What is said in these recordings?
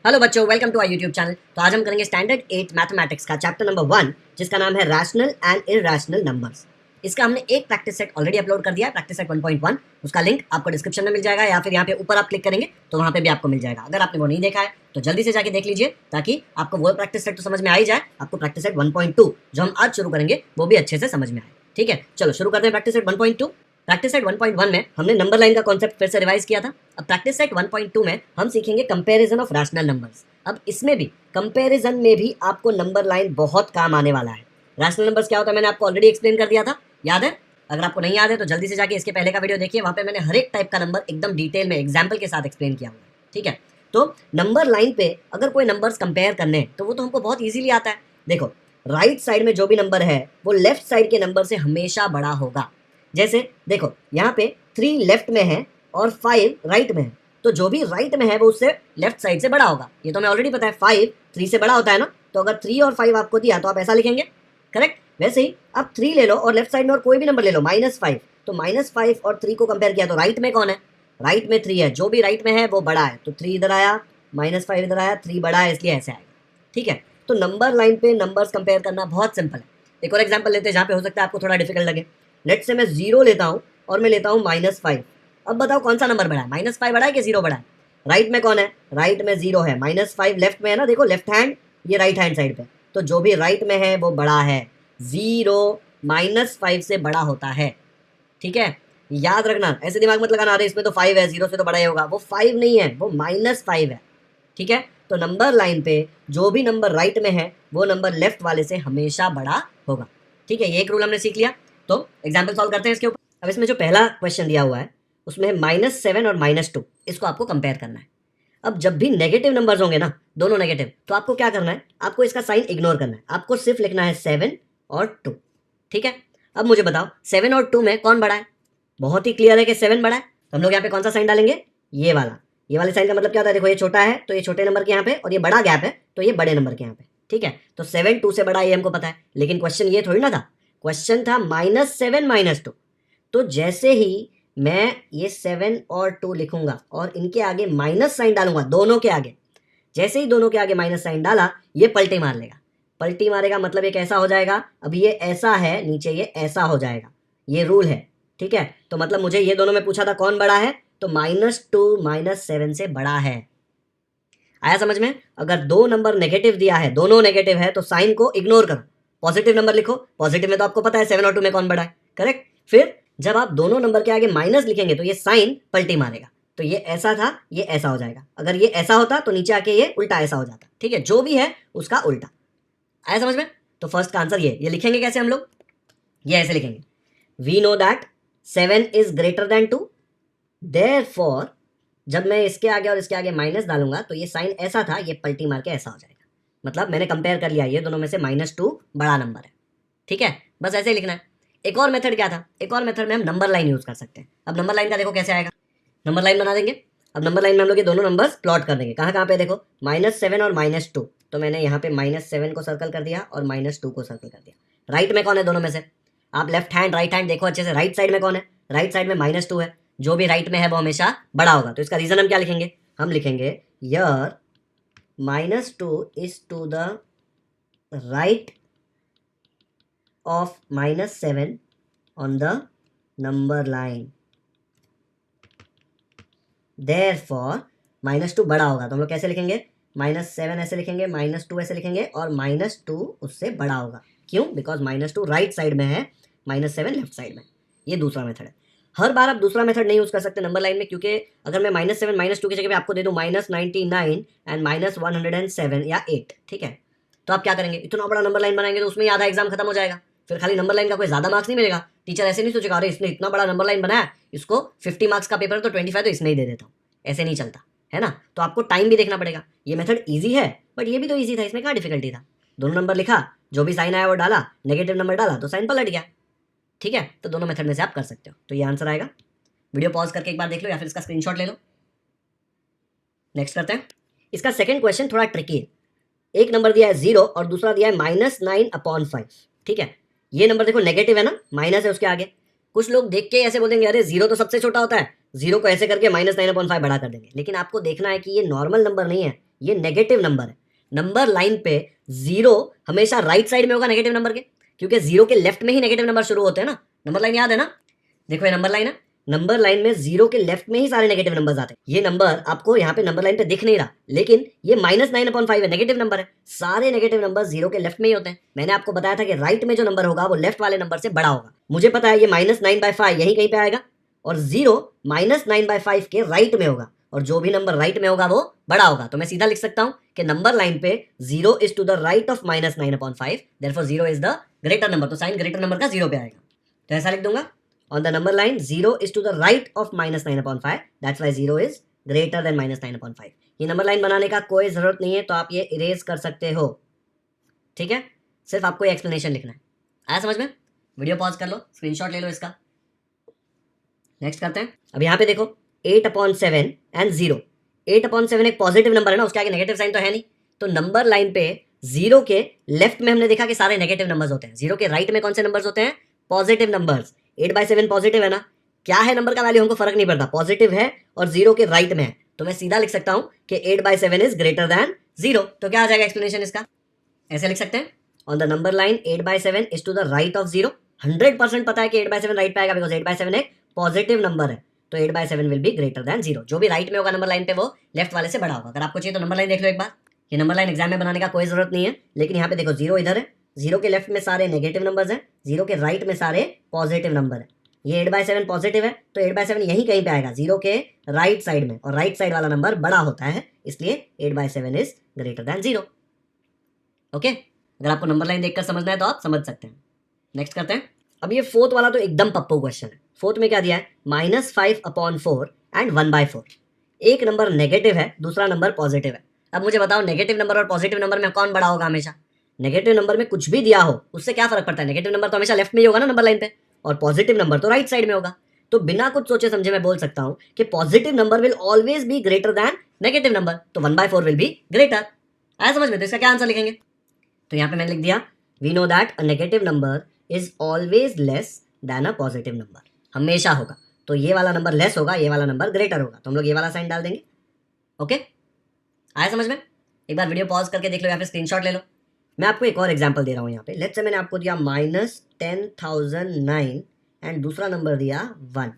Hello बच्चों, welcome to our YouTube channel. तो आज हम करेंगे स्टैंडर्ड 8 मैथमेटिक्स का चैप्टर नंबर 1, जिसका नाम है रैशनल एंड इरैशनल नंबर्स। इसका हमने एक प्रैक्टिस सेट ऑलरेडी अपलोड कर दिया है, प्रैक्टिस सेट 1.1। उसका लिंक आपको डिस्क्रिप्शन में मिल जाएगा या फिर यहाँ पे ऊपर आप क्लिक करेंगे तो वहाँ पे भी आपको मिल जाएगा। अगर आपने वो नहीं देखा है तो जल्दी से जाके देख लीजिए, ताकि आपको वो प्रैक्टिस सेट तो समझ में आ ही जाए, आपको प्रैक्टिस सेट 1.2 जो हम आज शुरू करेंगे वो भी अच्छे से समझ में आए। ठीक है, चलो शुरू करते हैं प्रैक्टिस सेट 1.2। प्रैक्टिस सेट 1.1 में हमने नंबर लाइन का कॉन्सेप्ट फिर से रिवाइज किया था। अब प्रैक्टिस सेट 1.2 में हम सीखेंगे कंपैरिजन ऑफ रैशनल नंबर्स। अब इसमें भी कंपैरिजन में भी आपको नंबर लाइन बहुत काम आने वाला है। रैशनल नंबर्स क्या होता है मैंने आपको ऑलरेडी एक्सप्लेन कर दिया था, याद है? अगर आपको नहीं याद है तो जल्दी से जाके इसके पहले का वीडियो देखिए, वहाँ पे मैंने हर एक टाइप का नंबर एकदम डिटेल में एग्जाम्पल के साथ एक्सप्लेन किया हुआ है। ठीक है, तो नंबर लाइन पे अगर कोई नंबर्स कंपेयर करने हैं तो वो तो हमको बहुत ईजिली आता है। देखो, राइट साइड में जो भी नंबर है वो लेफ्ट साइड के नंबर से हमेशा बड़ा होगा। जैसे देखो, यहाँ पे 3 लेफ्ट में है और 5 राइट में है, तो जो भी राइट में है वो उससे लेफ्ट साइड से बड़ा होगा। ये तो हमें ऑलरेडी पता है, 5 3 से बड़ा होता है ना, तो अगर 3 और 5 आपको दिया तो आप ऐसा लिखेंगे, करेक्ट? वैसे ही आप 3 ले लो और लेफ्ट साइड में और कोई भी नंबर ले लो -5, तो -5 और 3 को कंपेयर किया तो राइट में कौन है? राइट में 3 है, जो भी राइट में है वो बड़ा है, तो 3 इधर आया, -5 इधर आया, 3 बड़ा है इसलिए ऐसे आएगा। ठीक है, तो नंबर लाइन पे नंबर्स कंपेयर करना बहुत सिंपल है। एक और एग्जाम्पल लेते हैं जहाँ पे हो सकता है आपको थोड़ा डिफिकल्ट लगे। लेट से मैं 0 लेता हूँ और मैं लेता हूँ -5। अब बताओ कौन सा नंबर बड़ा है, -5 बड़ा है कि 0 बड़ा है? राइट में कौन है? राइट में 0 है, -5 लेफ्ट में है ना, देखो लेफ्ट हैंड, ये राइट हैंड साइड पे, तो जो भी राइट में है वो बड़ा है। 0 -5 से बड़ा होता है। ठीक है, याद रखना, ऐसे दिमाग मत लगाना अरे इसमें तो 5 है, 0 से तो बड़ा ही होगा। वो 5 नहीं है, वो -5 है। ठीक है, तो नंबर लाइन पे जो भी नंबर राइट में है वो नंबर लेफ्ट वाले से हमेशा बड़ा होगा। ठीक है, ये एक रूल हमने सीख लिया। तो एग्जाम्पल सॉल्व करते हैं इसके ऊपर। अब इसमें जो पहला क्वेश्चन दिया हुआ है उसमें -7 और -2, इसको आपको कंपेयर करना है। अब जब भी नेगेटिव नंबर्स होंगे ना, दोनों नेगेटिव, तो आपको क्या करना है, आपको इसका साइन इग्नोर करना है, आपको सिर्फ लिखना है 7 और 2। ठीक है, अब मुझे बताओ 7 और 2 में कौन बड़ा है? बहुत ही क्लियर है कि 7 बड़ा है, तो हम लोग यहाँ पे कौन सा साइन डालेंगे? ये वाला। ये वाले साइन का मतलब क्या होता है? देखो, ये छोटा है तो ये छोटे नंबर के यहाँ पे, और ये बड़ा गैप है तो ये बड़े नंबर के यहाँ पे। ठीक है, तो 7 2 से बड़ा ये हमको पता है, लेकिन क्वेश्चन ये थोड़ी ना था, क्वेश्चन था -7 -2। तो जैसे ही मैं ये 7 और 2 लिखूंगा और इनके आगे माइनस साइन डालूंगा, दोनों के आगे, जैसे ही दोनों के आगे माइनस साइन डाला, ये पलटी मार लेगा। पलटी मारेगा मतलब ये कैसा हो जाएगा? अभी ये ऐसा है, नीचे ये ऐसा हो जाएगा, ये रूल है। ठीक है, तो मतलब मुझे ये दोनों में पूछा था कौन बड़ा है, तो -2 -7 से बड़ा है। आया समझ में? अगर दो नंबर नेगेटिव दिया है, दोनों नेगेटिव है, तो साइन को इग्नोर करो, पॉजिटिव नंबर लिखो। पॉजिटिव में तो आपको पता है 7 और 2 में कौन बड़ा है, करेक्ट? फिर जब आप दोनों नंबर के आगे माइनस लिखेंगे तो ये साइन पलटी मारेगा, तो ये ऐसा था, ये ऐसा हो जाएगा। अगर ये ऐसा होता तो नीचे आके ये उल्टा ऐसा हो जाता। ठीक है, जो भी है उसका उल्टा। आया समझ में? तो फर्स्ट का आंसर ये लिखेंगे कैसे हम लोग? ये ऐसे लिखेंगे, we know that 7 is greater than 2, therefore जब मैं इसके आगे और इसके आगे माइनस डालूंगा तो ये साइन ऐसा था, ये पलटी मार के ऐसा हो जाएगा। मतलब मैंने कंपेयर कर लिया, ये दोनों में से -2 बड़ा नंबर है। ठीक है, बस ऐसे ही लिखना है। एक और मेथड क्या था? एक और मेथड में हम नंबर लाइन यूज कर सकते हैं। अब नंबर लाइन का देखो कैसे आएगा, नंबर लाइन बना देंगे। अब नंबर लाइन में हम लोग ये दोनों नंबर्स प्लॉट कर देंगे। कहाँ कहाँ पे? देखो, -7 और -2, तो मैंने यहाँ पे -7 को सर्कल कर दिया और -2 को सर्कल कर दिया। राइट में कौन है दोनों में से? आप लेफ्ट हैंड राइट हैंड देखो अच्छे से, राइट साइड में कौन है? राइट साइड में -2 है, जो भी राइट में है वो हमेशा बड़ा होगा। तो इसका रीजन हम क्या लिखेंगे? हम लिखेंगे here -2 is to the right of -7 on the number line, therefore -2 बड़ा होगा। तो हम लोग कैसे लिखेंगे? -7 ऐसे लिखेंगे, -2 ऐसे लिखेंगे, और -2 उससे बड़ा होगा। क्यों? बिकॉज -2 राइट साइड में है, -7 लेफ्ट साइड में। ये दूसरा मेथड है। हर बार आप दूसरा मेथड नहीं यूज कर सकते नंबर लाइन में, क्योंकि अगर मैं -7 -2 की जगह पे आपको दे दूं -99 एंड -107 या 8, ठीक है, तो आप क्या करेंगे? इतना बड़ा नंबर लाइन बनाएंगे तो उसमें आधा एग्जाम खत्म हो जाएगा। फिर खाली नंबर लाइन का कोई ज्यादा मार्क्स नहीं मिलेगा। टीचर ऐसे नहीं सोचेगा अरे इसने इतना बड़ा नंबर लाइन बनाया, इसको 50 मार्क्स का पेपर तो 25 तो इसमें ही दे देता हूँ। ऐसे नहीं चलता है ना, तो आपको टाइम भी देखना पड़ेगा। ये मेथड ईजी है, बट ये भी तो ईजी था, इसमें क्या डिफिकल्टी था? दोनों नंबर लिखा, जो भी साइन आया वो डाला, नेगेटिव नंबर डाला तो साइन पलट गया। ठीक है, तो दोनों मेथड में से आप कर सकते हो। तो ये आंसर आएगा। वीडियो पॉज करके एक बार देख लो या फिर इसका स्क्रीनशॉट ले लो। नेक्स्ट करते हैं। इसका सेकंड क्वेश्चन थोड़ा ट्रिकी है। एक नंबर दिया है 0 और दूसरा दिया है -9/5। ठीक है, ये नंबर देखो नेगेटिव है ना, माइनस है उसके आगे। कुछ लोग देख के ऐसे बोलेंगे अरे 0 तो सबसे छोटा होता है, 0 को ऐसे करके -9/5 बड़ा कर देंगे। लेकिन आपको देखना है कि ये नॉर्मल नंबर नहीं है, ये नेगेटिव नंबर है। नंबर लाइन पे 0 हमेशा राइट साइड में होगा नेगेटिव नंबर के, क्योंकि 0 के लेफ्ट में ही नेगेटिव नंबर शुरू होते हैं ना। नंबर लाइन याद है ना, देखो ये नंबर लाइन है, नंबर लाइन में 0 के लेफ्ट में ही सारे नेगेटिव नंबर्स आते हैं। ये नंबर आपको यहाँ पे नंबर लाइन पे दिख नहीं रहा, लेकिन ये -9/5 है, नेगेटिव नंबर है। सारे नेगेटिव नंबर 0 के लेफ्ट में ही होते हैं। मैंने आपको बताया था कि राइट में जो नंबर होगा वो लेफ्ट वाले नंबर से बड़ा होगा। मुझे पता है ये -9/5 यही कहीं पे आएगा, और 0 -9/5 के राइट में होगा, और जो भी नंबर राइट में होगा वो बड़ा होगा। तो मैं सीधा लिख सकता हूं कि नंबर लाइन पे 0 is to the right of -9/5, therefore 0 is the greater number. तो साइन ग्रेटर नंबर का 0 पे आएगा, तो ऐसा लिख दूंगा on the number line 0 is to the right of -9/5, that's why 0 is greater than -9/5। ये नंबर लाइन बनाने का कोई जरूरत नहीं है, तो आप ये इरेज कर सकते हो, ठीक है। सिर्फ आपको ये एक्सप्लेनेशन लिखना है। आया समझ में? वीडियो पॉज कर लो, स्क्रीनशॉट ले लो इसका। नेक्स्ट करते हैं। अब यहाँ पे देखो 8/7 एंड 0। 8/7 एक पॉजिटिव नंबर है ना, उसके आगे नेगेटिव साइन तो है नहीं, तो नंबर लाइन पे 0 के लेफ्ट में हमने देखा कि सारे नेगेटिव नंबर्स होते हैं। 0 के राइट में कौन से नंबर्स होते हैं? Positive numbers. 8/7 पॉजिटिव है ना, क्या है नंबर का वैल्यू हमको फर्क नहीं पड़ता, पॉजिटिव है और 0 के राइट में है, तो मैं सीधा लिख सकता हूं कि 8/7 इज ग्रेटर देन 0। तो क्या आ जाएगा एक्सप्लेनेशन इसका? ऐसे लिख सकते हैं, on the number line 8/7 is to the right of 0। 100% पता है कि 8/7 राइट पे आएगा, बिकॉज 8/7 एक पॉजिटिव नंबर है, तो 8/7 विल बी ग्रेटर देन 0। जो भी राइट में होगा नंबर लाइन पे वो लेफ्ट वाले से बड़ा होगा। अगर आपको चाहिए तो नंबर लाइन देख लो एक बार। ये नंबर लाइन एग्जाम में बनाने का कोई जरूरत नहीं है, लेकिन यहाँ पे देखो 0 इधर है, 0 के लेफ्ट में सारे नेगेटिव नंबर्स हैं, 0 के राइट में सारे पॉजिटिव नंबर है। ये 8/7 पॉजिटिव है, तो 8/7 यहीं कहीं पे आएगा, 0 के राइट साइड में, और राइट साइड वाला नंबर बड़ा होता है, इसलिए 8/7 इज ग्रेटर देन 0। ओके, अगर आपको नंबर लाइन देखकर समझना है तो आप समझ सकते हैं। नेक्स्ट करते हैं। अब ये फोर्थ वाला तो एकदम पप्पू क्वेश्चन है। फोर्थ में क्या दिया है? -5/4 एंड 1/4। एक नंबर नेगेटिव है, दूसरा नंबर पॉजिटिव है। अब मुझे बताओ, नेगेटिव नंबर और पॉजिटिव नंबर में कौन बड़ा होगा हमेशा? नेगेटिव नंबर में कुछ भी दिया हो उससे क्या फर्क पड़ता है? नेगेटिव नंबर तो हमेशा लेफ्ट में ही होगा ना नंबर लाइन पे, और पॉजिटिव नंबर तो राइट साइड में होगा। तो बिना कुछ सोचे समझे मैं बोल सकता हूं कि positive number will always be greater than negative number, तो 1/4 विल बी ग्रेटर। आया समझ में? तो इसका क्या आंसर लिखेंगे? तो यहां पे मैंने लिख दिया, we know that a negative number is always less than a positive number. हमेशा होगा, तो ये वाला नंबर लेस होगा, ये वाला नंबर ग्रेटर होगा, तो हम लोग ये वाला साइन डाल देंगे। ओके, आया समझ में? एक बार वीडियो पॉज करके देख लो या फिर स्क्रीनशॉट ले लो। मैं आपको एक और एग्जांपल दे रहा हूं यहाँ पे। लेट्स से मैंने आपको दिया -10,009 एंड दूसरा नंबर दिया 1,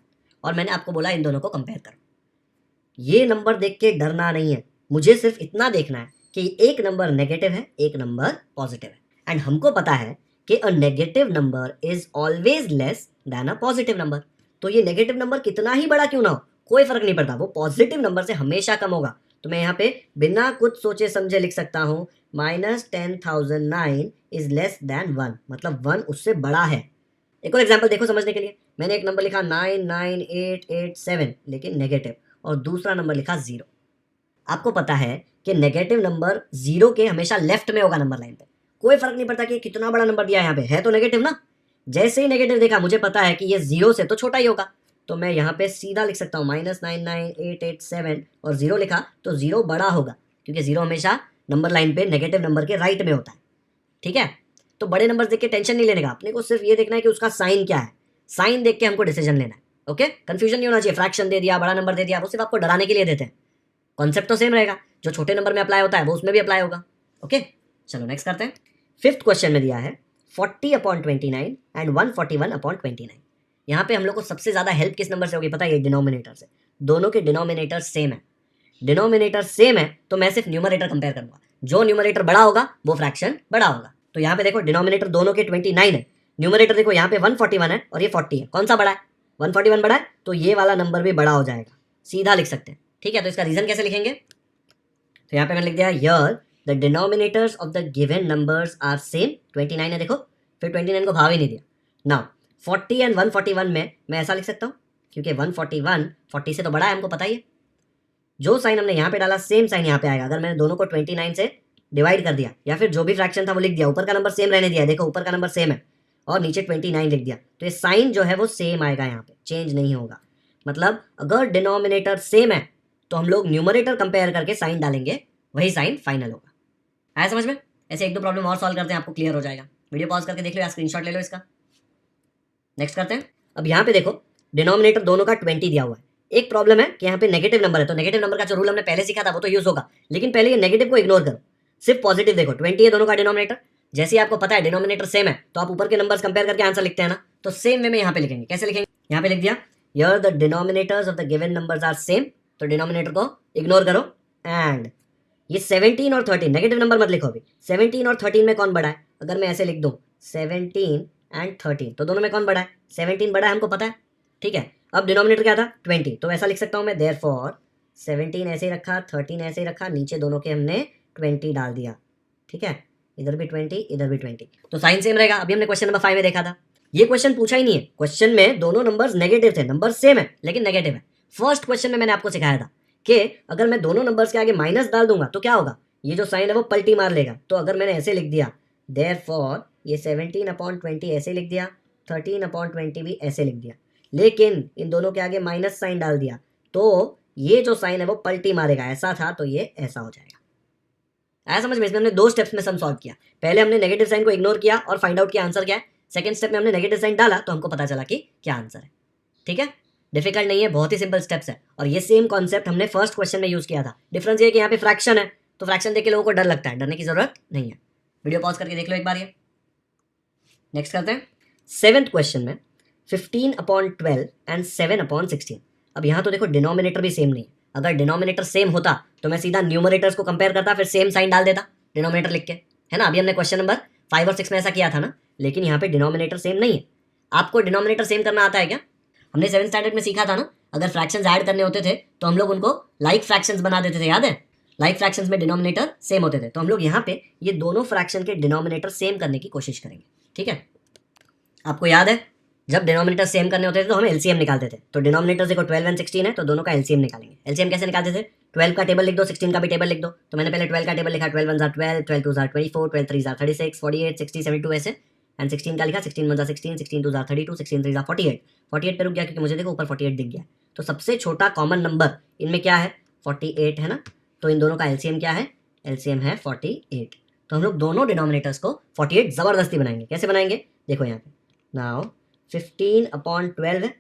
और मैंने आपको बोला इन दोनों को कंपेयर करो। ये नंबर देख के डरना नहीं है, मुझे सिर्फ इतना देखना है कि एक नंबर नेगेटिव है, एक नंबर पॉजिटिव है, एंड हमको पता है कि अ negative number is always less than a positive number. तो ये नेगेटिव नंबर कितना ही बड़ा क्यों ना हो, कोई फर्क नहीं पड़ता, वो पॉजिटिव नंबर से हमेशा कम होगा। तो मैं यहाँ पे बिना कुछ सोचे समझे लिख सकता हूँ -10,009 इज लेस देन 1, मतलब 1 उससे बड़ा है। एक और एग्जाम्पल देखो समझने के लिए। मैंने एक नंबर लिखा 99887, लेकिन नेगेटिव, और दूसरा नंबर लिखा 0। आपको पता है कि नेगेटिव नंबर 0 के हमेशा लेफ्ट में होगा नंबर लाइन पे, कोई फर्क नहीं पड़ता कि कितना बड़ा नंबर दिया है, यहाँ पे है तो नेगेटिव ना। जैसे ही नेगेटिव देखा मुझे पता है कि ये 0 से तो छोटा ही होगा, तो मैं यहाँ पे सीधा लिख सकता हूँ -99887 और 0 लिखा, तो 0 बड़ा होगा, क्योंकि 0 हमेशा नंबर लाइन पे नेगेटिव नंबर के राइट में होता है। ठीक है, तो बड़े नंबर देख के टेंशन नहीं लेने का, अपने को सिर्फ ये देखना है कि उसका साइन क्या है, साइन देख के हमको डिसीजन लेना है। ओके, कंफ्यूजन नहीं होना चाहिए, फ्रैक्शन दे दिया, बड़ा नंबर दे दिया, वो सिर्फ आपको डराने के लिए देते हैं। कॉन्सेप्ट तो सेम रहेगा, जो छोटे नंबर में अप्लाई होता है वो उसमें भी अप्लाई होगा। ओके, चलो नेक्स्ट करते हैं। फिफ्थ क्वेश्चन में दिया है 40/29 एंड 141/29। यहाँ पे हम लोग को सबसे ज्यादा हेल्प किस नंबर से होगी पता है? डिनोमिनेटर से। दोनों के डिनोमिनेटर सेम है, डिनोमिनेटर सेम है, तो मैं सिर्फ न्यूमरेटर कंपेयर करूंगा, जो न्यूमरेटर बड़ा होगा वो फ्रैक्शन बड़ा होगा। तो यहाँ पे देखो डिनोमिनेटर दोनों के 29 है, न्यूमरेटर देखो यहाँ पे 141 है और ये 40 है, कौन सा बड़ा है? 141 बड़ा है, तो ये वाला नंबर भी बड़ा हो जाएगा, सीधा लिख सकते हैं। ठीक है, तो इसका रीजन कैसे लिखेंगे? तो यहाँ पे मैंने लिख दिया here the denominators of the given numbers are same. 29 है देखो, फिर 29 को भाव ही नहीं दिया। नाउ 40 एंड 141 में मैं ऐसा लिख सकता हूँ, क्योंकि 141 40 से तो बड़ा है, हमको पता ही है। जो साइन हमने यहाँ पे डाला सेम साइन यहाँ पे आएगा। अगर मैंने दोनों को 29 से डिवाइड कर दिया या फिर जो भी फ्रैक्शन था वो लिख दिया, ऊपर का नंबर सेम रहने दिया, देखो ऊपर का नंबर सेम है और नीचे 29 लिख दिया, तो ये साइन जो है वो सेम आएगा, यहाँ पे चेंज नहीं होगा। मतलब अगर डिनोमिनेटर सेम है तो हम लोग न्यूमरेटर कंपेयर करके साइन डालेंगे, वही साइन फाइनल होगा। आया समझ में? ऐसे एक दो प्रॉब्लम और सॉल्व करते हैं, आपको क्लियर हो जाएगा। वीडियो पॉज करके देख लो या स्क्रीनशॉट ले लो इसका। नेक्स्ट करते हैं। अब यहाँ पे देखो डिनोमिनेटर दोनों का 20 दिया हुआ है, एक प्रॉब्लम है कि यहाँ पे नेगेटिव नंबर है, तो नेगेटिव नंबर का जो रूल हमने पहले सीखा था वो तो यूज होगा, लेकिन पहले ये नेगेटिव को इग्नोर करो, सिर्फ पॉजिटिव देखो। 20 है दोनों का डिनोमिनेटर, जैसे ही आपको पता है डिनोमिनेटर सेम है तो आप ऊपर के नंबर्स कंपेयर करके आंसर लिखते हैं ना, तो सेम वे में यहाँ पे लिखेंगे। कैसे लिखेंगे? यहाँ पे लिख दिया here the denominators of the given numbers are same, तो डिनोमिनेटर को इग्नोर करो। एंड ये 17 और 13, नेगेटिव नंबर मत लिखो अभी। 17 और 13 में कौन बड़ा है? अगर मैं ऐसे लिख दूं 17 एंड 13, तो दोनों में कौन बड़ा है? 17 बड़ा है, हमको पता है, ठीक है। अब डिनोमिनेटर क्या था? 20, तो ऐसा लिख सकता हूं मैं देयरफॉर 17 ऐसे ही रखा, 13 ऐसे ही रखा, नीचे दोनों के हमने 20 डाल दिया, ठीक है। इधर भी 20, इधर भी 20, तो साइन सेम रहेगा। अभी हमने क्वेश्चन नंबर 5 में देखा था, ये क्वेश्चन पूछा ही नहीं है, क्वेश्चन में दोनों नंबर्स नेगेटिव थे, नंबर सेम है लेकिन नेगेटिव है। फर्स्ट क्वेश्चन में मैंने आपको सिखाया था कि अगर मैं दोनों नंबर्स के आगे माइनस डाल दूंगा तो क्या होगा, ये जो साइन है वो पलटी मार लेगा। तो अगर मैंने ऐसे लिख दिया देयरफॉर ये 17/20 ऐसे लिख दिया, 13/20 भी ऐसे लिख दिया, लेकिन इन दोनों के आगे माइनस साइन डाल दिया, तो ये जो साइन है वो पलटी मारेगा, ऐसा था तो ये ऐसा हो जाएगा। आया समझ में? इसमें हमने 2 स्टेप्स में सम सॉल्व किया। पहले हमने नेगेटिव साइन को इग्नोर किया और फाइंड आउट किया आंसर क्या है। सेकंड स्टेप में हमने नेगेटिव साइन डाला तो हमको पता चला कि क्या आंसर है, ठीक है। डिफिकल्ट नहीं है, बहुत ही सिंपल स्टेप्स है। और ये सेम कॉन्सेप्ट हमने फर्स्ट क्वेश्चन में यूज किया था। डिफरेंस ये है कि यहाँ पे फ्रैक्शन है, तो फ्रैक्शन देख के लोगों को डर लगता है, डरने की जरूरत नहीं है। वीडियो पॉज करके देख लो एक बार ये। नेक्स्ट करते हैं 7th क्वेश्चन में 15/12 एंड 7/16। अब यहाँ तो देखो डिनोमिनेटर भी सेम नहीं है। अगर डिनोमिनेटर सेम होता तो मैं सीधा न्यूमरेटर्स को कंपेयर करता, फिर सेम साइन डाल देता डिनोमिनेटर लिख के, है ना। अभी हमने क्वेश्चन नंबर 5 और 6 में ऐसा किया था ना, लेकिन यहाँ पे डिनोमिनेटर सेम नहीं है। आपको डिनोमिनेटर सेम करना आता है क्या? हमने 7th स्टैंडर्ड में सीखा था ना, अगर फ्रैक्शंस ऐड करने होते थे तो हम लोग उनको लाइक फ्रैक्शंस बना देते थे, याद है? लाइक फ्रैक्शंस में डिनोमिनेटर सेम होते थे, तो हम लोग यहाँ पे ये दोनों फ्रैक्शन के डिनोमिनेटर सेम करने की कोशिश करेंगे, ठीक है। आपको याद है जब डिनोमिनेटर सेम करने होते थे तो हम एलसीएम निकालते थे। तो डिनोमिनेटर देखो 12 एंड 16 है, तो दोनों का एलसीएम निकालेंगे। एलसीएम कैसे निकालते थे? 12 का टेबल लिख दो, 16 का भी टेबल लिख दो। तो मैंने पहले 12 का टेबल लिखा, 12 1 12, 12 2 24, 12 3 36, 48, 60, 72 ऐसे। एंड 16 का लिखा, 16 1 16, 16 2 32, 16 3 48। 48 पे रुक गया क्योंकि मुझे देखो ऊपर 48 दिख गया। तो सबसे छोटा कॉमन नंबर इनमें क्या है? 48 है ना। तो इन दोनों का एलसीएम क्या है? एलसीएम है 48। तो हम लोग दोनों डिनोमिनेटर्स को 48 जबरदस्ती बनाएंगे। कैसे बनाएंगे? देखो यहाँ पे नाउ 15/12 है,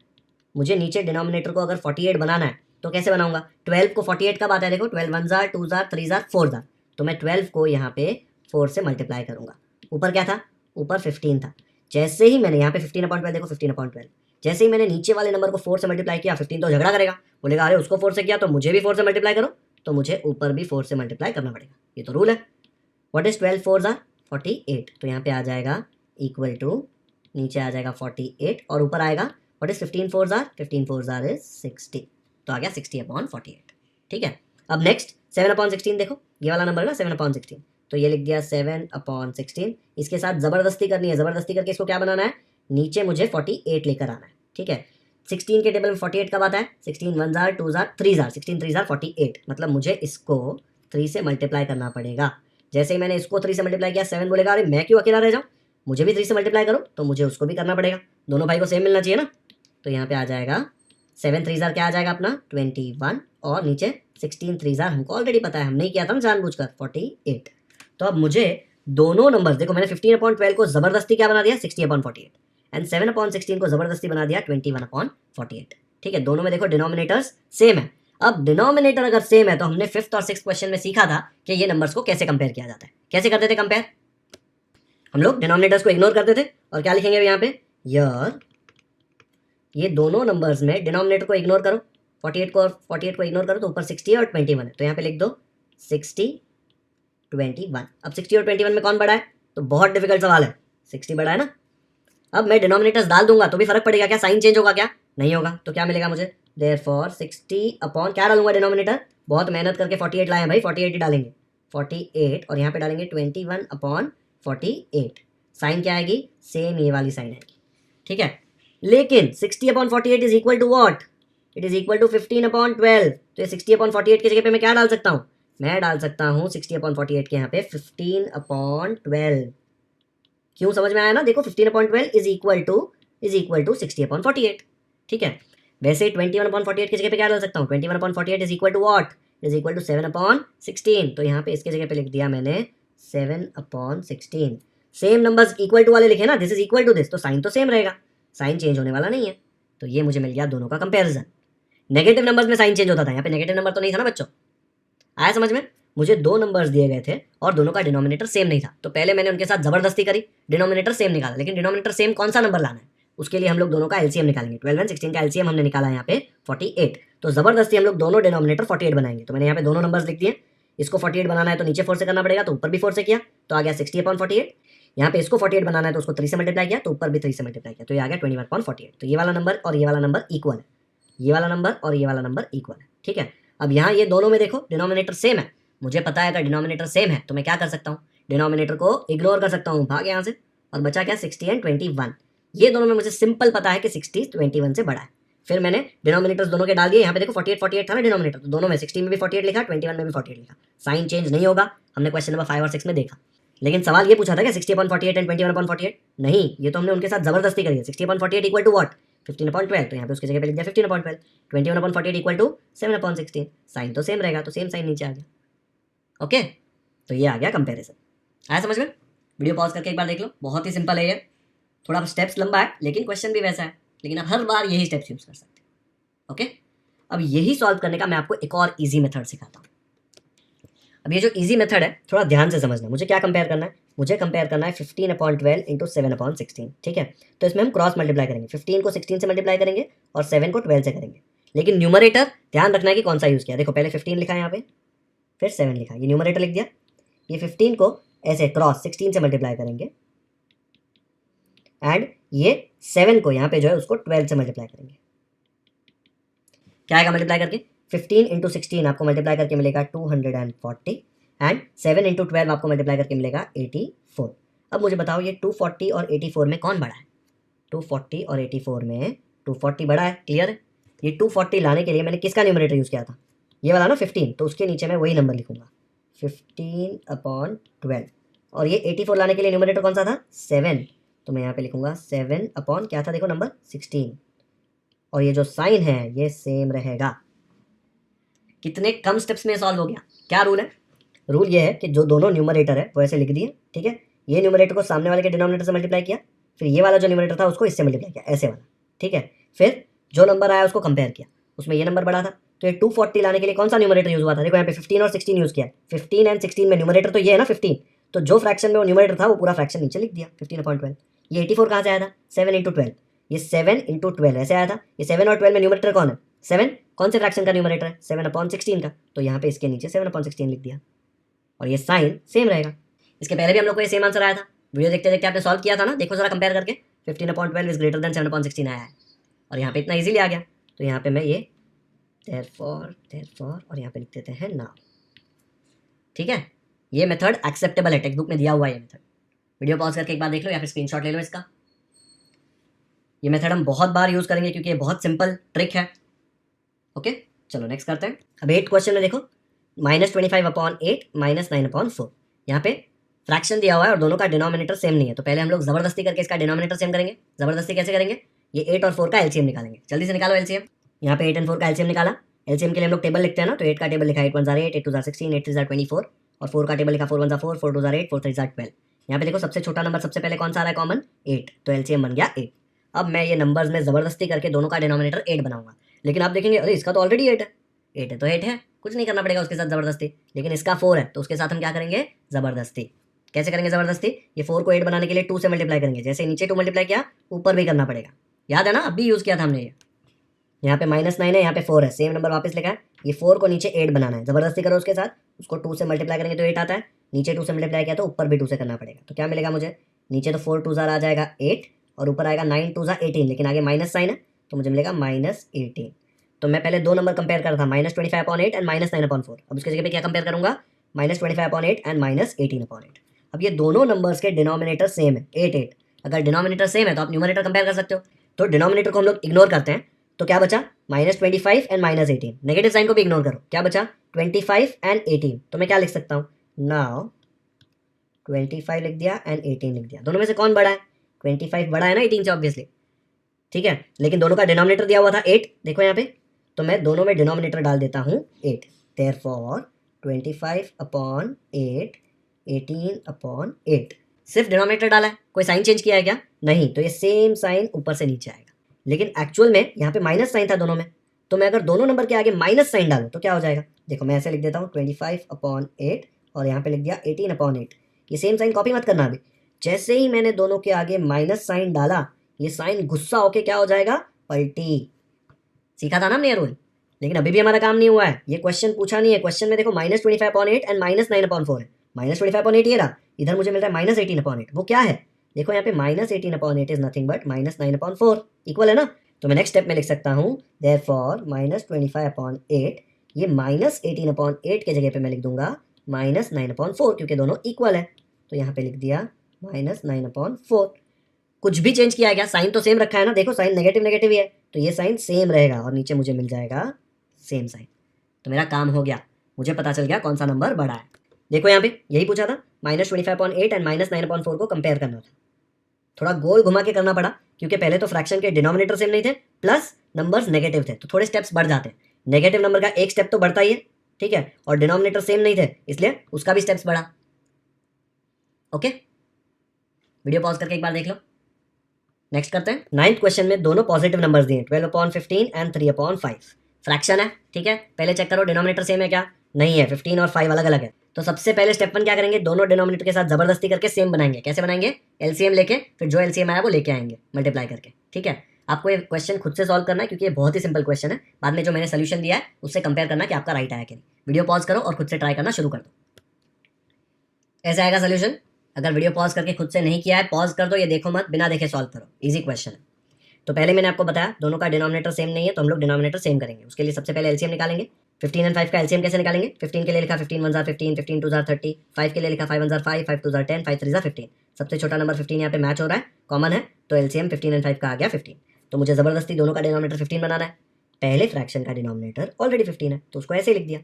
मुझे नीचे डिनोमिनेटर को अगर 48 बनाना है तो कैसे बनाऊंगा? 12 को 48 कब आता है? देखो 12 1 जार 2 जार 3 जार 4 जार, तो मैं 12 को यहाँ पे 4 से मल्टीप्लाई करूंगा। ऊपर क्या था? ऊपर 15 था। जैसे ही मैंने यहाँ पे 15/12 देखो 15/12, जैसे ही मैंने नीचे वाले नंबर को 4 से मल्टीप्लाई किया, 15 तो झगड़ा करेगा, बोलेगा अरे उसको 4 से किया तो मुझे भी 4 से मल्टीप्लाई करो, तो मुझे ऊपर भी 4 से मल्टीप्लाई करना पड़ेगा, ये तो रूल है। व्हाट इज 12 4 जार 48, तो यहाँ पे आ जाएगा इक्वल टू, नीचे आ जाएगा 48 और ऊपर आएगा what is 15 4 jar, 15 4 jar is 60, तो आ गया 60/48, ठीक है। अब नेक्स्ट 7/16 देखो, ये वाला नंबर है ना 7/16, तो ये लिख दिया 7/16। इसके साथ जबरदस्ती करनी है, जबरदस्ती करके इसको क्या बनाना है? नीचे मुझे 48 लेकर आना है, ठीक है। 16 के टेबल में 48 कब आता है? 16 1 जार 2 जार 3 जार, 16 3 जार 48, मतलब मुझे इसको 3 से मल्टीप्लाई करना पड़ेगा। जैसे ही मैंने इसको 3 से मल्टीप्लाई किया, 7 बोलेगा अरे मैं क्यों अकेला रह जाऊँ, मुझे भी 3 से मल्टीप्लाई करो, तो मुझे उसको भी करना पड़ेगा, दोनों भाई को सेम मिलना चाहिए ना। तो यहाँ पे आ जाएगा 7 3 जार क्या आ जाएगा अपना 21, और नीचे 16 3 जार हमको ऑलरेडी पता है, हम नहीं किया था ना जानबूझकर 48। तो अब मुझे दोनों नंबर देखो, मैंने 15/12 को जबरदस्ती क्या बना दिया 60/48, एंड 7/16 को जबरदस्ती बना दिया 21/48, ठीक है। दोनों में देखो डिनोमिनेटर्स सेम है। अब डिनोमिनेटर अगर सेम है तो हमने 5th और 6th क्वेश्चन में सीखा था कि ये नंबर्स को कैसे कंपेयर किया जाता है। कैसे करते थे कंपेयर? हम लोग डिनोमिनेटर्स को इग्नोर करते थे और क्या लिखेंगे यहाँ पे? यार ये दोनों नंबर्स में डिनोमिनेटर को इग्नोर करो, 48 को इग्नोर करो, तो ऊपर 60 और 21 है, तो यहाँ पे लिख दो 60 21। अब 60 और 21 में कौन बड़ा है? तो बहुत डिफिकल्ट सवाल है, 60 बड़ा है ना। अब मैं डिनोमिनेटर्स डाल दूंगा तो भी फर्क पड़ेगा क्या? साइन चेंज होगा क्या? नहीं होगा। तो क्या मिलेगा मुझे? देयरफॉर 60 अपॉन क्या डालूंगा डिनोमिनेटर? बहुत मेहनत करके 48 लाए हैं भाई, 48 ही डालेंगे, 48, और यहाँ पे डालेंगे 21/48। साइन क्या आएगी? सेम ये वाली साइन आएगी, ठीक है। लेकिन 60/48 is equal to what? It is equal to 15/12। तो ये 60/48 की जगह पे मैं क्या डाल सकता हूँ? मैं डाल सकता हूँ 60/48 के यहाँ पे 15/12। क्यों? समझ में आया ना? देखो 15/12 इज इक्वल टू 60/48, ठीक है। वैसे 21/48 की जगह पे क्या डाल सकता हूँ? 21/48 is equal to what? Is equal to 7/16। तो यहाँ पे इसके जगह पे लिख दिया मैंने 7/16। सेम नंबर्स इक्वल टू वाले लिखे ना, this is equal to this, तो साइन तो सेम रहेगा, साइन चेंज होने वाला नहीं है। तो ये मुझे मिल गया दोनों का कंपैरिजन। नेगेटिव नंबर्स में साइन चेंज होता था, यहाँ पे नेगेटिव नंबर तो नहीं था ना बच्चों। आया समझ में? मुझे दो नंबर्स दिए गए थे और दोनों का डिनोमिनेटर सेम नहीं था, तो पहले मैंने उनके साथ जबरदस्ती करी, डिनोमिनेटर सेम निकाला। लेकिन डिनोमिनेटर सेम कौन सा नंबर लाना है, उसके लिए हम लोग दोनों का एलसीएम निकालेंगे। 12 एंड 16 का एलसीएम हमने निकाला यहाँ पे 48, तो जबरदस्ती हम लोग दोनों डिनोमिनेटर 48 बनाएंगे। तो मैंने यहाँ पे दोनों नंबर्स लिख दिए। इसको 48 बनाना है तो नीचे 4 से करना पड़ेगा, तो ऊपर भी 4 से किया तो आ गया 60/48। यहाँ पे इसको 48 बनाना है तो उसको 3 से मल्टीप्लाई किया तो ऊपर भी 3 से मल्टीप्लाई किया, तो ये आ गया 21/48। तो ये वाला नंबर और ये वाला नंबर इक्वल है, ये वाला नंबर और ये वाला नंबर इक्वल है। ठीक है, अब यहाँ ये दोनों में देखो डिनोमिनेटर सेम है, मुझे पता है अगर डिनोमिनेटर सेम है तो मैं क्या कर सकता हूँ, डिनोमिनेटर को इग्नोर कर सकता हूँ, भाग यहाँ से, और बचा क्या 60 एंड 21। ये दोनों में मुझे सिंपल पता है कि 60 21 से बड़ा है। फिर मैंने डिनोमिनेटर्स दोनों के डाल दिए। यहाँ पे देखो 48 था ना डिनोमिनेटर, तो दोनों में 60 में भी 48 लिखा, 21 में भी 48 लिखा। साइन चेंज नहीं होगा, हमने क्वेश्चन नंबर 5 और 6 में देखा। लेकिन सवाल ये पूछा था कि 60/48 एंड 21/48, नहीं, ये तो हमने उनके साथ जबरदस्ती करी है। 60/48 इक्वल टू व्हाट, 15/12, तो यहाँ पे उसकी जगह पे लिख दिया 15/12। 21/48 इक्वल टू 7/16, साइन तो सेम रहेगा, तो सेम साइन नीचे आ गया। ओके, तो ये आ गया कंपैरिजन। आया समझ में? वीडियो पॉज करके एक बार देख लो, बहुत ही सिंपल है ये। थोड़ा स्टेप्स लंबा है लेकिन क्वेश्चन भी वैसा है, लेकिन आप हर बार यही स्टेप्स यूज कर सकते हैं। ओके, अब यही सॉल्व करने का मैं आपको एक और इजी मेथड सिखाता हूँ। अब ये जो इजी मेथड है थोड़ा ध्यान से समझना। मुझे क्या कंपेयर करना है, मुझे कंपेयर करना है 15/12 इंटू 7/16। ठीक है, तो इसमें हम क्रॉस मल्टीप्लाई करेंगे, 15 को 16 से मल्टीप्लाई करेंगे और 7 को 12 से करेंगे। लेकिन न्यूमरेटर ध्यान रखना है कि कौन सा यूज़ किया। देखो पहले 15 लिखा है यहाँ पे, फिर 7 लिखा, ये न्यूमरेटर लिख दिया। ये 15 को ऐसे क्रॉस 16 से मल्टीप्लाई करेंगे एंड ये 7 को यहाँ पे जो है उसको 12 से मल्टीप्लाई करेंगे। क्या आएगा मल्टीप्लाई करके, 15 इंटू 16 आपको मल्टीप्लाई करके मिलेगा 240 एंड 7 इंटू 12 आपको मल्टीप्लाई करके मिलेगा 84। अब मुझे बताओ ये 240 और 84 में कौन बड़ा है? 240 और 84 में 240 बड़ा है, क्लियर है। ये 240 लाने के लिए मैंने किसका न्यूमरेटर यूज़ किया था, ये वाला ना 15, तो उसके नीचे मैं वही नंबर लिखूंगा 15/12। और ये 84 लाने के लिए न्यूमरेटर कौन सा था, 7, तो मैं यहाँ पे लिखूंगा 7 अपॉन क्या था, देखो नंबर 16, और ये जो साइन है ये सेम रहेगा। कितने कम स्टेप्स में सॉल्व हो गया। क्या रूल है, रूल ये है कि जो दोनों न्यूमरेटर है वो ऐसे लिख दिए। ठीक है, ये न्यूमरेटर को सामने वाले के डिनोमिनेटर से मल्टीप्लाई किया, फिर ये वाला जो न्यूमरेटर था उसको इससे मल्टीप्लाई किया, ऐसे वाला। ठीक है, फिर जो नंबर आया उसको कंपेयर किया, उसमें ये नंबर बड़ा था, तो ये 240 लाने के लिए कौन सा न्यूमरेटर यूज हुआ था, देखो यहाँ पे 15 और 16 यूज किया। 15 एंड 16 में न्यूमरेटर तो ये है ना 15, तो जो फ्रैक्शन में वो न्यूमरेटर था वो पूरा फ्रैक्शन नीचे लिख दिया 15/12। ये 84 कहाँ से आया था, 7 इंटू 12, ये 7 इंटू 12 ऐसे आया था। ये 7 और 12 में न्यूमरेटर कौन है, 7, कौन से फ्रैक्शन का न्यूमरेटर है, 7/16 का, तो यहाँ पे इसके नीचे 7/16 लिख दिया, और ये साइन सेम रहेगा। इसके पहले भी हम लोग को ये सेम आंसर आया था, वीडियो देखते देखते आपने सॉल्व किया था ना, देखो जरा कंपेयर करके 15/12 इज ग्रेटर देन 7/16 आया है, और यहाँ पे इतना इजीली आ गया। तो यहाँ पे मैं ये therefore और यहाँ पे लिख देते हैं नाउ। ठीक है, ये मेथड एक्सेप्टेबल है, टेक्स्ट बुक में दिया हुआ है ये मेथड। वीडियो पॉज करके एक बार देख लो या फिर स्क्रीनशॉट ले लो इसका। ये मेथड हम बहुत बार यूज करेंगे क्योंकि ये बहुत सिंपल ट्रिक है। ओके, चलो नेक्स्ट करते हैं। अब 8 क्वेश्चन में देखो -25/8 -9/4, यहाँ पे फ्रैक्शन दिया हुआ है और दोनों का डिनोमिनेटर सेम नहीं है, तो पहले हम लोग जबरदस्ती करके इसका डिनोमिनेटर सेम करेंगे। जबरदस्ती कैसे करेंगे, ये 8 और 4 का एलसीएम निकालेंगे। जल्दी से निकालो एलसीएम। यहाँ पे 8 एंड 4 का एलसीएम निकाला। एलसीएम के लिए हम लोग टेबल लिखते हैं ना, तो 8 का टेबल लिखा 8 1 8, 8 2 16, 8 3 24, और 4 का टेबल लिखा 4 1 4, 4 2 8, 4 3 12। यहाँ पे देखो सबसे छोटा नंबर सबसे पहले कौन सा आ रहा है कॉमन, 8, तो एलसीएम बन गया 8। अब मैं ये नंबर्स में जबरदस्ती करके दोनों का डिनोमिनेटर 8 बनाऊंगा, लेकिन आप देखेंगे अरे इसका तो ऑलरेडी 8 है, 8 है तो 8 है, कुछ नहीं करना पड़ेगा उसके साथ जबरदस्ती। लेकिन इसका 4 है तो उसके साथ हम क्या करेंगे, जबरदस्ती। कैसे करेंगे जबरदस्ती, ये 4 को 8 बनाने के लिए 2 से मल्टीप्लाई करेंगे, जैसे नीचे 2 मल्टीप्लाई किया ऊपर भी करना पड़ेगा, याद है ना, अब भी यूज़ किया था हमने ये। यहाँ पे -9 है, यहाँ पे 4 है, सेम नंबर वापस लिखा है। ये 4 को नीचे 8 बनाना है, जबरदस्ती करो उसके साथ, उसको 2 से मल्टीप्लाई करेंगे तो 8 आता है, नीचे 2 से मल्टीप्लाई किया तो ऊपर भी 2 से करना पड़ेगा। तो क्या मिलेगा मुझे, नीचे तो 4 2 आ जाएगा 8, और ऊपर आएगा 9 2 18, लेकिन आगे माइनस साइन है तो मुझे मिलेगा -18। तो मैं पहले दो नंबर कंपेयर कर रहा था, -25/8 एंड -9/4। अब उसकी जगह पे क्या कंपेयर करूंगा, -25/8 एंड -18/8। अब ये दोनों नंबर्स के डिनोमिनेटर सेम है 8 8। अगर डिनोमिनेटर सेम है तो आप न्यूमरेटर कंपेयर कर सकते हो। तो डिनोमिनेटर को हम लोग इग्नोर करते हैं, तो क्या बचा -25 एंड -18। नेगेटिव साइन को भी इग्नोर करो, क्या बचा 25 एंड 18। तो मैं क्या लिख सकता हूँ, नाउ 25 लिख दिया एंड 18 लिख दिया। दोनों में से कौन बड़ा है, 25 बड़ा है ना 18 से ऑब्वियसली। ठीक है, लेकिन दोनों का डिनोमिनेटर दिया हुआ था 8, देखो यहाँ पे, तो मैं दोनों में डिनोमिनेटर डाल देता हूँ 8। देयरफॉर 25/8 18/8। सिर्फ डिनोमिनेटर डाला है, कोई साइन चेंज किया है क्या, नहीं, तो ये सेम साइन ऊपर से नीचे आएगा। लेकिन एक्चुअल में यहाँ पे माइनस साइन था दोनों में, तो मैं अगर दोनों नंबर के आगे माइनस साइन डालूँ तो क्या हो जाएगा? देखो मैं ऐसे लिख देता हूँ 25/8 और यहाँ पे लिख दिया 18/8। ये सेम साइन कॉपी मत करना अभी। जैसे ही मैंने दोनों के आगे माइनस साइन डाला, ये साइन गुस्सा होके क्या हो जाएगा? पलटी। सीखा था ना हमने ये रूल, लेकिन अभी भी हमारा काम नहीं हुआ है। ये क्वेश्चन पूछा नहीं है। क्वेश्चन में देखो -25/8 एंड -9/4 है। -25/8 ये रहा, इधर मुझे मिल रहा है -18/8। वो क्या है? देखो यहाँ पे -18/8 इज नथिंग बट -9/4 इक्वल है ना। तो मैं नेक्स्ट स्टेप में लिख सकता हूँ देयरफॉर -25/8, ये -18/8 के जगह पे मैं लिख दूंगा -9/4 क्योंकि दोनों इक्वल है। तो यहाँ पे लिख दिया -9/4। कुछ भी चेंज किया गया, साइन तो सेम रखा है ना। देखो साइन नेगेटिव नेगेटिव ही है, तो ये साइन सेम रहेगा और नीचे मुझे मिल जाएगा सेम साइन। तो मेरा काम हो गया, मुझे पता चल गया कौन सा नंबर बड़ा है। देखो यहाँ पे यही पूछा था, -25/8 एंड -9/4 को कंपेयर करना था। थोड़ा गोल घुमा के करना पड़ा क्योंकि पहले तो फ्रैक्शन के डिनोमिनेटर सेम नहीं थे, प्लस नंबर्स नेगेटिव थे, तो थोड़े स्टेप्स बढ़ जाते हैं। नेगेटिव नंबर का एक स्टेप तो बढ़ता ही है, ठीक है, और डिनोमिनेटर सेम नहीं थे इसलिए उसका भी स्टेप्स बढ़ा। ओके, वीडियो पॉज करके एक बार देख लो। नेक्स्ट करते हैं। 9th क्वेश्चन में दोनों पॉजिटिव नंबर्स दिए 12/15 एंड 3/5। फ्रैक्शन है, ठीक है। पहले चेक करो डिनोमिनेटर सेम है क्या? नहीं है, 15 और 5 अलग अलग है। तो सबसे पहले स्टेप 1 क्या करेंगे? दोनों डिनोमिनेटर के साथ जबरदस्ती करके सेम बनाएंगे। कैसे बनाएंगे? एलसीएम लेके, फिर जो एलसीएम आया वो लेके आएंगे मल्टीप्लाई करके, ठीक है। आपको ये क्वेश्चन खुद से सॉल्व करना है क्योंकि ये बहुत ही सिंपल क्वेश्चन है। बाद में जो मैंने सोल्यूशन दिया है उससे कंपेयर करना कि आपका राइट आया कि नहीं। वीडियो पॉज करो और खुद से ट्राई करना शुरू कर दो। ऐसे आएगा सोल्यूशन। अगर वीडियो पॉज करके खुद से नहीं किया है, पॉज कर दो, ये देखो मत, बिना देखे सॉल्व करो। इजी क्वेश्चन है। तो पहले मैंने आपको बताया दोनों का डिनोमिनेटर सेम नहीं है, तो हम लोग डिनोमिनेटर सेम करेंगे। उसके लिए सबसे पहले एलसीएम निकालेंगे। 15 एंड 5 का एलसीएम कैसे निकालेंगे? 15 के लिए लिखा 15 1 15, 15 2 30, 5 के लिए लिखा 5 1 5, 5 2 10, 5 3 15। सबसे छोटा नंबर 15 यहाँ पे मैच हो रहा है, कॉमन है, तो एलसीएम 15 एंड 5 का आ गया 15। तो मुझे जबरदस्ती दोनों का डिनोमिनेटर 15 बनाना है। पहले फ्रैक्शन का डिनोमिनेटर ऑलरेडी 15 है, तो उसको ऐसे लिख दिया।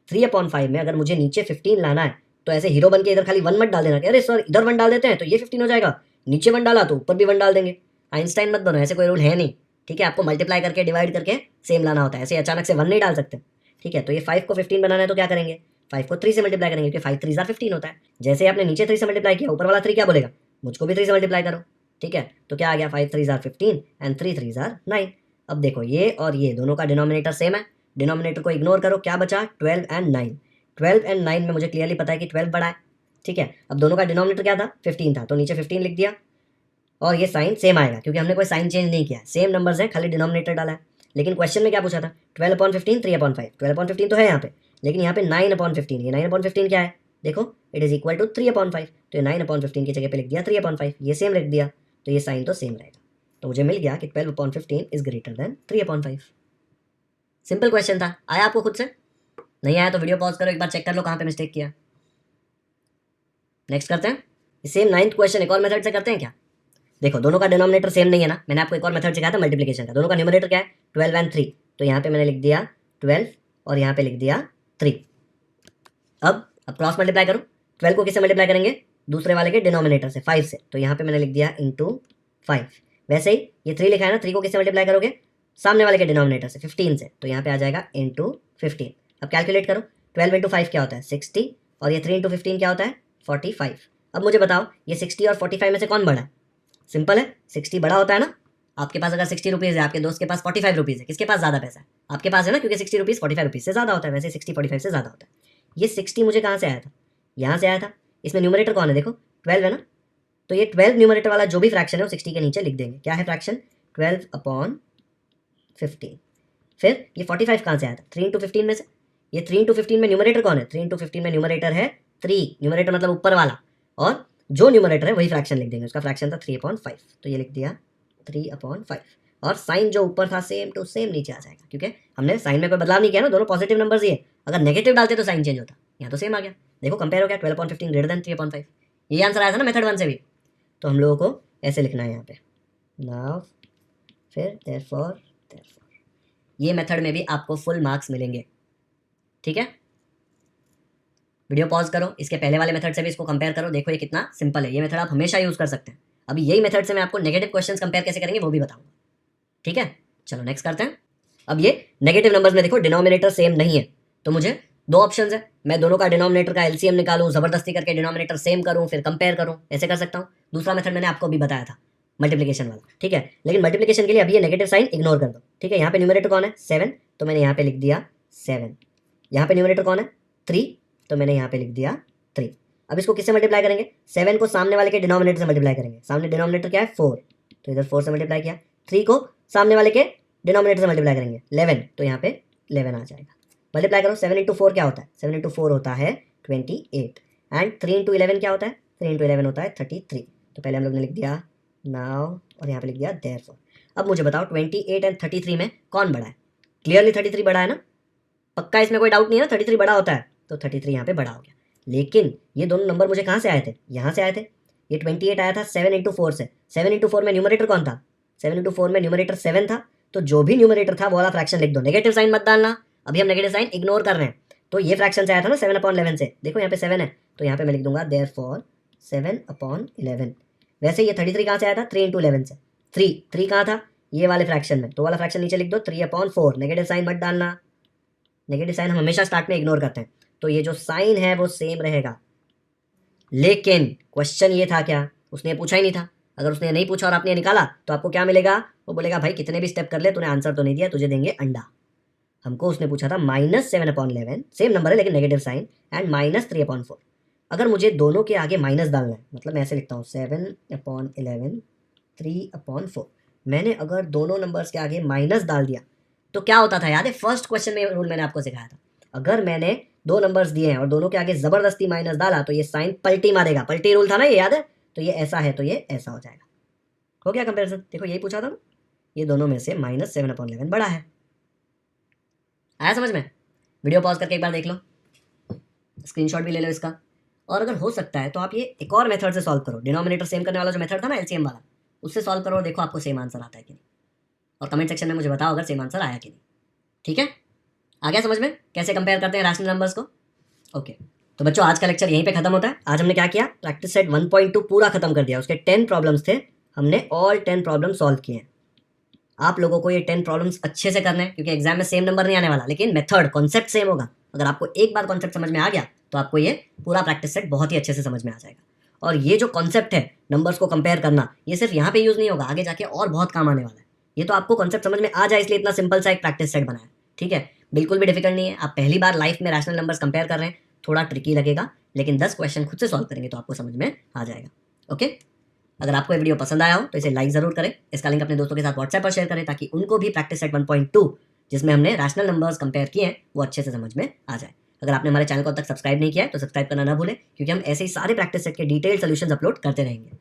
3/5 में अगर मुझे नीचे 15 लाना है तो ऐसे हीरो बन के इधर खाली 1 मत डाल देना कि अरे सर इधर 1 डाल देते हैं तो ये 15 हो जाएगा, नीचे 1 डाला तो ऊपर भी 1 डाल देंगे। आइंस्टाइन मत बनो, ऐसे कोई रूल है नहीं, ठीक है। आपको मल्टीप्लाई करके डिवाइड करके सेम लाना होता है, ऐसे अचानक से 1 नहीं डाल सकते, ठीक है। तो ये 5 को 15 बनाना है तो क्या करेंगे? 5 को 3 से मल्टीप्लाई करेंगे क्योंकि 5 3 15 होता है। जैसे आपने नीचे 3 से मल्टीप्लाई किया, ऊपर वाला 3 क्या बोलेगा? मुझको भी 3 से मल्टीप्लाई करो, ठीक है। तो क्या आ गया? 5 3 15 एंड 3 3 9। अब देखो ये और ये दोनों का डिनोमिनेटर सेम है, डिनोमिनेटर को इग्नोर करो, क्या बचा? 12 एंड 9। 12 एंड 9 में मुझे क्लियरली पता है कि 12 बड़ा है, ठीक है। अब दोनों का डिनोमिनेटर क्या था? 15 था, तो नीचे 15 लिख दिया और ये साइन सेम आएगा क्योंकि हमने कोई साइन चेंज नहीं किया, सेम नंबर्स हैं, खाली डिनोमिनेटर डाला है। लेकिन क्वेश्चन में क्या पूछा था? 12/15 3/5। 12/15 तो है यहाँ पे, लेकिन यहाँ पे 9/15, ये 9/15 क्या है? देखो इट इज इक्वल टू 3/5, तो ये 9/15 की जगह पे लिख दिया 3/5, ये सेम लिख दिया, तो ये साइन तो सेम रहेगा। तो मुझे मिल गया कि 12/15 is greater then 3/5। Simple question था। आया आपको खुद से? नहीं आया तो वीडियो पॉज करो, एक बार चेक कर लो कहाँ पे मिस्टेक किया। नेक्स्ट करते हैं। सेम 9th क्वेश्चन एक और मेथड से करते हैं क्या? देखो दोनों का डिनोमिनेटर सेम नहीं है ना, मैंने आपको एक और मेथड सिखाया था मल्टीप्लिकेशन का। दोनों का न्यूमरेटर क्या है? 12 एंड 3, तो यहाँ पे मैंने लिख दिया 12 और यहाँ पे लिख दिया 3। अब क्रॉस मल्टीप्लाई करो। 12 को किससे मल्टीप्लाई करेंगे? दूसरे वाले के डिनोमिनेटर से, 5 से, तो यहाँ पे मैंने लिख दिया इंटू 5। वैसे ही ये 3 लिखा है ना, 3 को किससे मल्टीप्लाई करोगे? सामने वाले के डिनोमिनेटर से, 15 से, तो यहाँ पे आ जाएगा इंटू 15। अब कैलकुलेट करो, 12 इंटू 5 क्या होता है? 60, और ये 3 इंटू 15 क्या होता है? 45। अब मुझे बताओ ये 60 और 45 में से कौन बड़ा है? सिंपल है, 60 बड़ा होता है ना। आपके पास अगर 60 रुपीज़ है, आपके दोस्त के पास 45 रुपीज़ है, किसके पास ज़्यादा पैसा है? आपके पास है ना, क्योंकि 60 रुपीज़ 45 रुपीज़ से ज़्यादा होता है, वैसे 60 45 से ज़्यादा होता है। ये 60 मुझे कहाँ से आया था? यहाँ से आया था। इसमें न्यूमरेटर कौन है? देखो 12 है ना, तो ये 12 न्यूमरेटर वाला जो भी फ्रैक्शन है वो 60 के नीचे लिख देंगे। क्या है फ्रैक्शन? 12/15। फिर ये 45 कहाँ से आया था? 3 इंटू 15 में से। ये 3 इंटू 15 में न्यूमरेटर कौन है? 3 इंटू 15 में न्यूमरेटर है 3, न्यूमरेटर मतलब ऊपर वाला, और जो न्यूमरेटर है वही फ्रैक्शन लिख देंगे। उसका फ्रैक्शन था 3/5, तो ये लिख दिया 3/5, और साइन जो ऊपर था सेम टू सेम नीचे आ जाएगा क्योंकि हमने साइन में कोई बदलाव नहीं किया ना, दोनों पॉजिटिव नंबर्स ही है। अगर नेगेटिव डालते तो साइन चेंज होता, यहाँ तो सेम आ गया। देखो कंपेयर हो गया, 12/15 ग्रेटर देन 3/5। ये आंसर आया था ना मेथड 1 से भी। तो हम लोगों को ऐसे लिखना है यहाँ पे, नाउ फिर देयरफॉर। ये मेथड में भी आपको फुल मार्क्स मिलेंगे, ठीक है। वीडियो पॉज करो, इसके पहले वाले मेथड से भी इसको कंपेयर करो, देखो ये कितना सिंपल है। ये मेथड आप हमेशा यूज कर सकते हैं। अभी यही मेथड से मैं आपको नेगेटिव क्वेश्चंस कंपेयर कैसे करेंगे वो भी बताऊंगा, ठीक है। चलो नेक्स्ट करते हैं। अब ये नेगेटिव नंबर्स में देखो डिनोमिनेटर सेम नहीं है, तो मुझे दो ऑप्शंस है। मैं दोनों का डिनोमिनेटर का एलसीएम निकालूं, जबरदस्ती करके डिनोमिनेटर सेम करूं, फिर कंपेयर करूं, ऐसे कर सकता हूं। दूसरा मेथड मैंने आपको भी बताया था, मल्टीप्लिकेशन वाला, ठीक है। लेकिन मल्टीप्लिकेशन के लिए अभी ये नेगेटिव साइन इग्नोर कर दो, ठीक है। यहाँ पे न्यूमरेटर कौन है 7, तो मैंने यहाँ पे लिख दिया 7। यहाँ पे न्यूमरेटर कौन है 3, तो मैंने यहाँ पे लिख दिया 3। अब इसको किससे मल्टीप्लाई करेंगे, 7 को सामने वाले के डिनोमिनेटर से मल्टीप्लाई करेंगे। सामने डिनोमिनेटर क्या है 4, तो इधर 4 से मल्टीप्लाई किया। 3 को सामने वाले के डिनोमिनेटर से मल्टीप्लाई करेंगे 11, तो यहाँ पे 11 आ जाएगा। मल्टीप्लाई करो, 7 इंटू 4 क्या होता है, 7 इंटू 4 होता है 28, एंड 3 इंटू 11 क्या होता है, 3 इंटू 11 होता है 33। तो पहले हम लोग ने लिख दिया नाउ, और यहाँ पे लिख दिया देयरफॉर। अब मुझे बताओ 28 एंड 33 में कौन बड़ा है। क्लियरली 33 बड़ा है ना, पक्का इसमें कोई डाउट नहीं है ना, 33 बड़ा होता है, तो 33 यहाँ पे बड़ा हो गया। लेकिन ये दोनों नंबर मुझे कहाँ से आए थे, यहाँ से आए थे। ये 28 आया था 7 इंटू 4 से। 7 इंटू 4 में न्यूमरेटर कौन था, 7 इंटू 4 में न्यूमरेटर 7 था, तो जो भी न्यूमरेटर था वो वाला फ्रैक्शन लिख दो, नेगेटिव साइन मत डालना। अभी हम नेगेटिव साइन इग्नोर कर रहे हैं। तो ये फ्रैक्शन से आया था ना 7/11 से, देखो यहाँ पे 7 है, तो यहाँ पे मैं लिख दूंगा देयरफॉर 7/11। वैसे ये 33 कहाँ से आया था, 3 इंटू 11 से। 3 कहाँ था, ये वाले फ्रैक्शन में, तो वाला फ्रैक्शन नीचे लिख दो 3/4। नेगेटिव साइन मत डालना, नेगेटिव साइन हम हमेशा स्टार्ट में इग्नोर करते हैं, तो ये जो साइन है वो सेम रहेगा। लेकिन क्वेश्चन ये था क्या, उसने पूछा ही नहीं था। अगर उसने नहीं पूछा और आपने निकाला तो आपको क्या मिलेगा, वो बोलेगा भाई कितने भी स्टेप कर ले तूने आंसर तो नहीं दिया, तुझे देंगे अंडा। हमको उसने पूछा था -7/11, सेम नंबर है लेकिन नेगेटिव साइन, एंड -3/4। अगर मुझे दोनों के आगे माइनस डालना है, मतलब मैं ऐसे लिखता हूँ 7/11 3/4। मैंने अगर दोनों नंबर्स के आगे माइनस डाल दिया तो क्या होता था, याद है फर्स्ट क्वेश्चन में रूल मैंने आपको सिखाया था। अगर मैंने दो नंबर्स दिए हैं और दोनों के आगे जबरदस्ती माइनस डाला तो ये साइन पलटी मारेगा। पलटी रूल था ना ये, याद है। तो ये ऐसा है तो ये ऐसा हो जाएगा। हो गया कंपैरिजन, देखो यही पूछा था ना, ये दोनों में से -7/11 बड़ा है। आया समझ में। वीडियो पॉज करके एक बार देख लो, स्क्रीनशॉट भी ले लो इसका। और अगर हो सकता है तो आप ये एक और मेथड से सॉल्व करो, डिनोमिनेटर सेम करने वाला जो मेथड था ना एलसीएम वाला, उससे सॉल्व करो, देखो आपको सेम आंसर आता है कि नहीं। और कमेंट सेक्शन में मुझे बताओ अगर सेम आंसर आया कि नहीं। ठीक है, आ गया समझ में कैसे कंपेयर करते हैं रैशनल नंबर्स को। ओके, तो बच्चों आज का लेक्चर यहीं पे खत्म होता है। आज हमने क्या किया, प्रैक्टिस सेट 1.2 पूरा खत्म कर दिया। उसके 10 प्रॉब्लम्स थे, हमने ऑल 10 प्रॉब्लम सॉल्व किए हैं। आप लोगों को ये 10 प्रॉब्लम्स अच्छे से करने हैं क्योंकि एग्जाम में सेम नंबर नहीं आने वाला, लेकिन मेथड कॉन्सेप्ट सेम होगा। अगर आपको एक बार कॉन्सेप्ट समझ में आ गया तो आपको ये पूरा प्रैक्टिस सेट बहुत ही अच्छे से समझ में आ जाएगा। और ये जो कॉन्सेप्ट है नंबर्स को कंपेयर करना, ये सिर्फ यहाँ पे यूज नहीं होगा, आगे जाके और बहुत काम आने वाला है। ये तो आपको कॉन्सेप्ट समझ में आ जाए इसलिए इतना सिंपल सा एक प्रैक्टिस सेट बनाया। ठीक है, बिल्कुल भी डिफिकल्ट नहीं है। आप पहली बार लाइफ में रैशनल नंबर्स कंपेयर कर रहे हैं, थोड़ा ट्रिकी लगेगा, लेकिन 10 क्वेश्चन खुद से सॉल्व करेंगे तो आपको समझ में आ जाएगा। ओके, अगर आपको ये वीडियो पसंद आया हो तो इसे लाइक जरूर करें। इसका लिंक अपने दोस्तों के साथ व्हाट्सएप पर शेयर करें ताकि उनको भी प्रैक्टिस सेट 1.2 जिसमें हमने रैशनल नंबर्स कंपेयर किए हैं वो अच्छे से समझ में आ जाए। अगर आपने हमारे चैनल को अब तक सब्सक्राइब नहीं किया है तो सब्सक्राइब करना ना भूलें, क्योंकि हम ऐसे ही सारे प्रैक्टिस सेट के डिटेल सॉल्यूशंस अपलोड करते रहेंगे।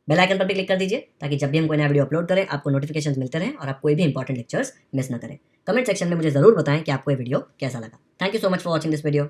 बेल आइकन पर भी क्लिक कर दीजिए ताकि जब भी हम कोई नया वीडियो अपलोड करें आपको नोटिफिकेशन मिलते रहें और आप कोई भी इंपॉर्टेंट लेक्चर्स मिस ना करें। कमेंट सेक्शन में मुझे जरूर बताएं कि आपको ये वीडियो कैसा लगा। Thank you so much for watching this video.